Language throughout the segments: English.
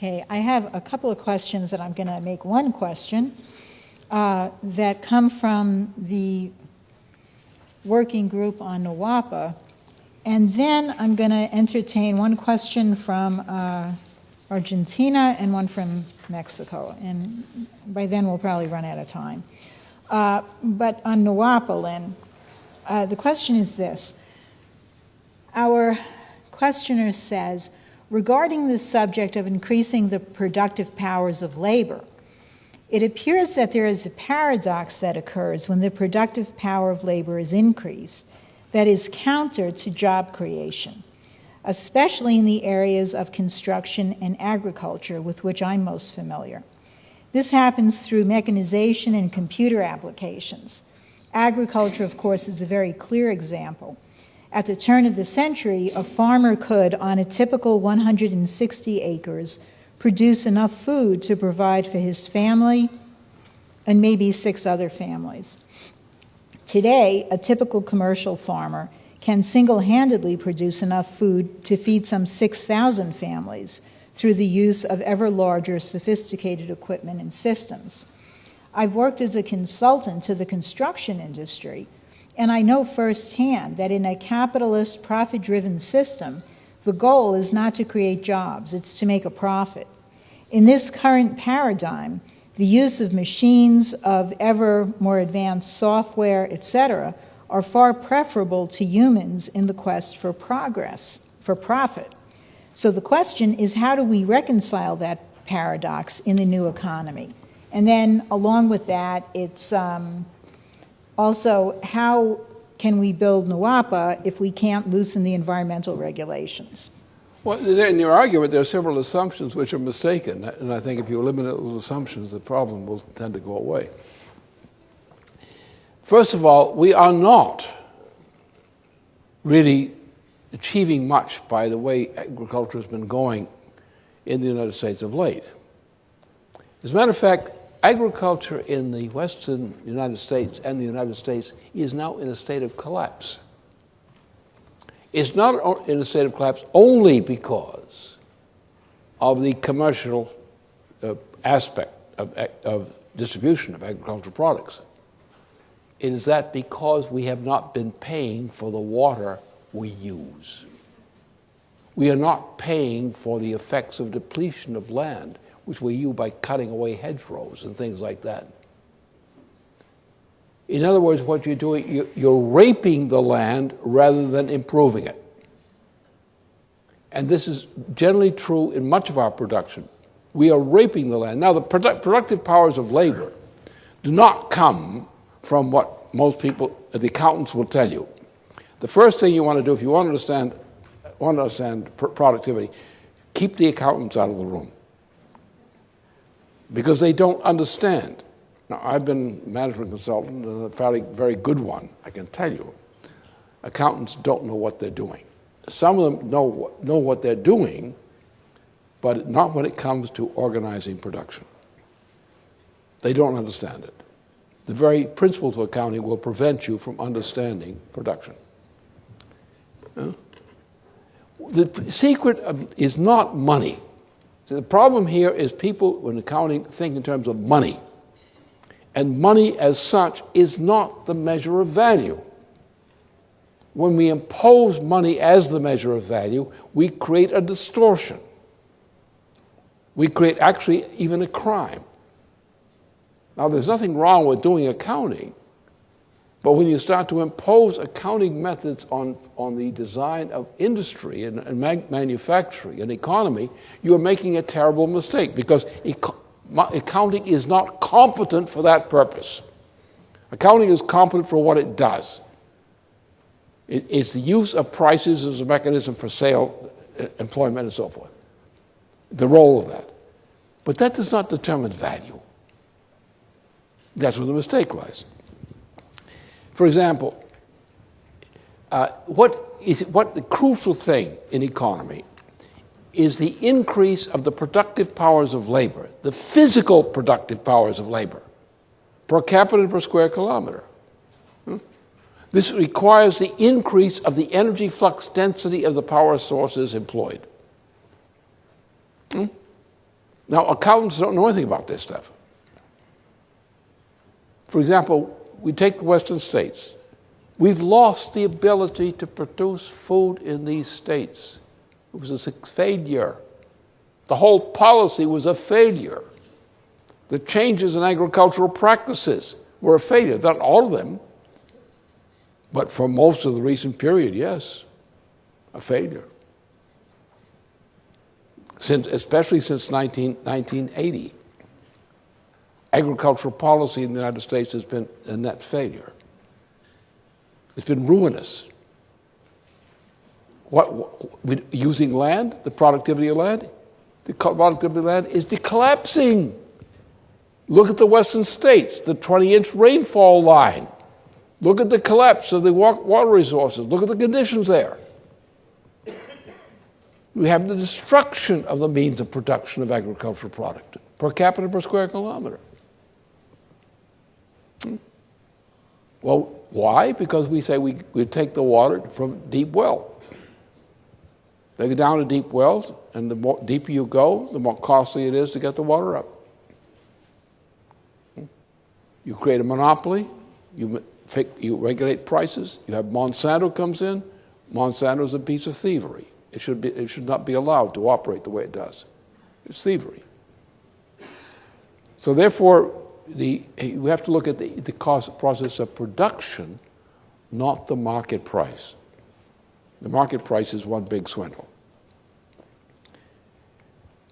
Okay, I have a couple of questions that I'm going to make one question that come from the working group on NAWAPA, and then I'm going to entertain one question from Argentina and one from Mexico, and by then we'll probably run out of time. But on NAWAPA, Lynn, the question is this. Our questioner says, regarding the subject of increasing the productive powers of labor, it appears that there is a paradox that occurs when the productive power of labor is increased that is counter to job creation, especially in the areas of construction and agriculture with which I'm most familiar. This happens through mechanization and computer applications. Agriculture, of course, is a very clear example. At the turn of the century, a farmer could, on a typical 160 acres, produce enough food to provide for his family and maybe 6 other families. Today, a typical commercial farmer can single-handedly produce enough food to feed some 6,000 families through the use of ever larger sophisticated equipment and systems. I've worked as a consultant to the construction industry, and I know firsthand that in a capitalist, profit-driven system, the goal is not to create jobs, it's to make a profit. In this current paradigm, the use of machines, of ever more advanced software, etc., are far preferable to humans in the quest for progress, for profit. So the question is, how do we reconcile that paradox in the new economy? And then along with that, it's also, how can we build NAWAPA if we can't loosen the environmental regulations? Well, in your argument, there are several assumptions which are mistaken, and I think if you eliminate those assumptions, the problem will tend to go away. First of all, we are not really achieving much by the way agriculture has been going in the United States of late. As a matter of fact, agriculture in the western United States and the United States is now in a state of collapse. It's not in a state of collapse only because of the commercial aspect of distribution of agricultural products. It is that because we have not been paying for the water we use. We are not paying for the effects of depletion of land, which we use by cutting away hedgerows and things like that. In other words, what you're doing, you're raping the land rather than improving it. And this is generally true in much of our production. We are raping the land. Now, the productive powers of labor do not come from what most people, the accountants will tell you. The first thing you want to do if you want to understand productivity, keep the accountants out of the room, because they don't understand. Now, I've been a management consultant, and a fairly very good one, I can tell you. Accountants don't know what they're doing. Some of them know what they're doing, but not when it comes to organizing production. They don't understand it. The very principles of accounting will prevent you from understanding production. The secret is not money. So the problem here is people, when accounting, think in terms of money. And money as such is not the measure of value. When we impose money as the measure of value, we create a distortion. We create actually even a crime. Now, there's nothing wrong with doing accounting, but when you start to impose accounting methods on the design of industry and manufacturing and economy, you're making a terrible mistake, because accounting is not competent for that purpose. Accounting is competent for what it does. It's the use of prices as a mechanism for sale, employment, and so forth. The role of that. But that does not determine value. That's where the mistake lies. For example, what the crucial thing in economy is the increase of the productive powers of labor, the physical productive powers of labor, per capita per square kilometer. This requires the increase of the energy flux density of the power sources employed. Now, accountants don't know anything about this stuff. For example, we take the western states. We've lost the ability to produce food in these states. It was a failure. The whole policy was a failure. The changes in agricultural practices were a failure. Not all of them, but for most of the recent period, yes, a failure. Especially since 1980. Agricultural policy in the United States has been a net failure. It's been ruinous. Using land, the productivity of land, the productivity of land is collapsing. Look at the western states, the 20-inch rainfall line. Look at the collapse of the water resources. Look at the conditions there. We have the destruction of the means of production of agricultural product per capita per square kilometer. Well, why? Because we say we take the water from deep well. They go down to deep wells, and the more deeper you go, the more costly it is to get the water up. You create a monopoly, you regulate prices, you have Monsanto comes in. Monsanto is a piece of thievery. It should not be allowed to operate the way it does. It's thievery. So therefore, we have to look at the cost process of production, not the market price. The market price is one big swindle.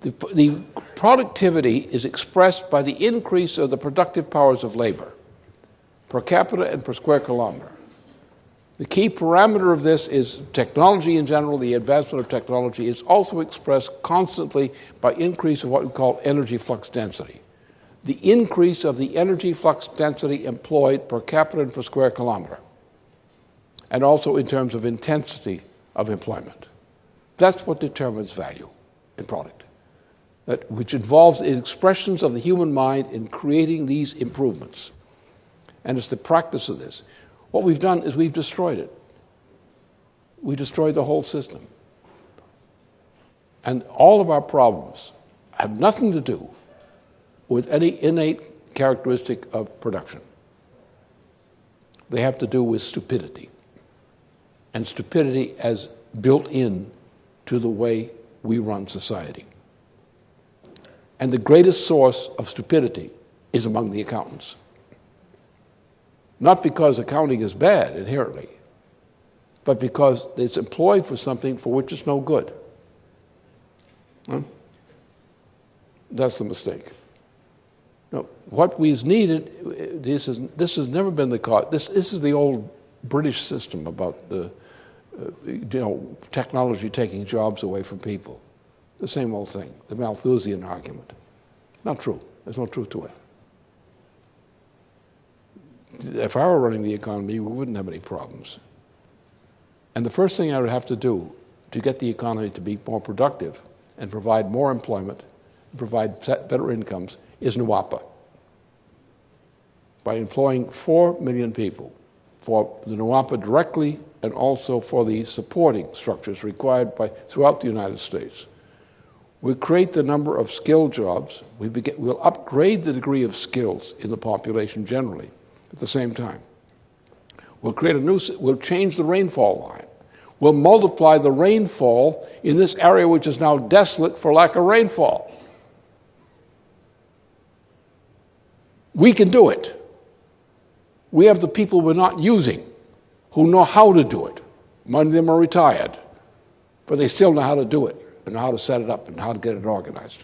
The productivity is expressed by the increase of the productive powers of labor, per capita and per square kilometer. The key parameter of this is technology in general. The advancement of technology is also expressed constantly by increase of what we call energy flux density. The increase of the energy flux density employed per capita and per square kilometer, and also in terms of intensity of employment. That's what determines value in product, which involves the expressions of the human mind in creating these improvements. And it's the practice of this. What we've done is we've destroyed it. We destroyed the whole system. And all of our problems have nothing to do with any innate characteristic of production. They have to do with stupidity. And stupidity as built in to the way we run society. And the greatest source of stupidity is among the accountants. Not because accounting is bad inherently, but because it's employed for something for which it's no good. That's the mistake. No, what we've needed, this has never been the cause. This is the old British system about the technology taking jobs away from people. The same old thing, the Malthusian argument. Not true. There's no truth to it. If I were running the economy, we wouldn't have any problems. And the first thing I would have to do to get the economy to be more productive and provide more employment, and provide better incomes, is NAWAPA. By employing 4 million people for the NAWAPA directly and also for the supporting structures required throughout the United States. We create the number of skilled jobs. We'll upgrade the degree of skills in the population generally at the same time. We'll change the rainfall line. We'll multiply the rainfall in this area which is now desolate for lack of rainfall. We can do it. We have the people we're not using who know how to do it. Many of them are retired, but they still know how to do it and how to set it up and how to get it organized.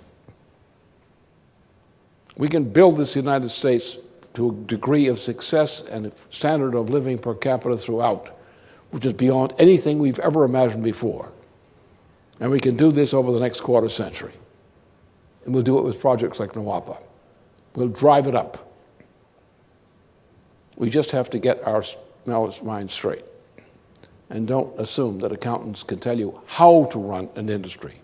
We can build this United States to a degree of success and a standard of living per capita throughout, which is beyond anything we've ever imagined before. And we can do this over the next quarter century. And we'll do it with projects like NAWAPA. We'll drive it up. We just have to get our minds straight. And don't assume that accountants can tell you how to run an industry.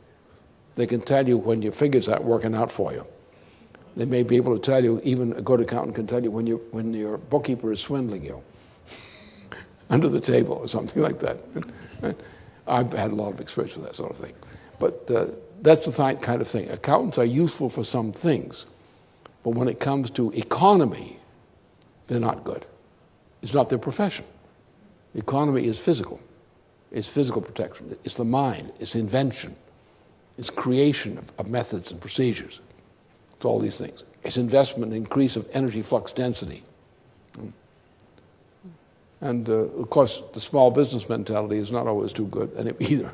They can tell you when your figures aren't working out for you. They may be able to tell you, even a good accountant can tell you when your bookkeeper is swindling you under the table or something like that. I've had a lot of experience with that sort of thing. But that's the kind of thing. Accountants are useful for some things, but when it comes to economy, they're not good. It's not their profession. Economy is physical. It's physical protection. It's the mind. It's invention. It's creation of methods and procedures. It's all these things. It's investment and increase of energy flux density. And of course, the small business mentality is not always too good either.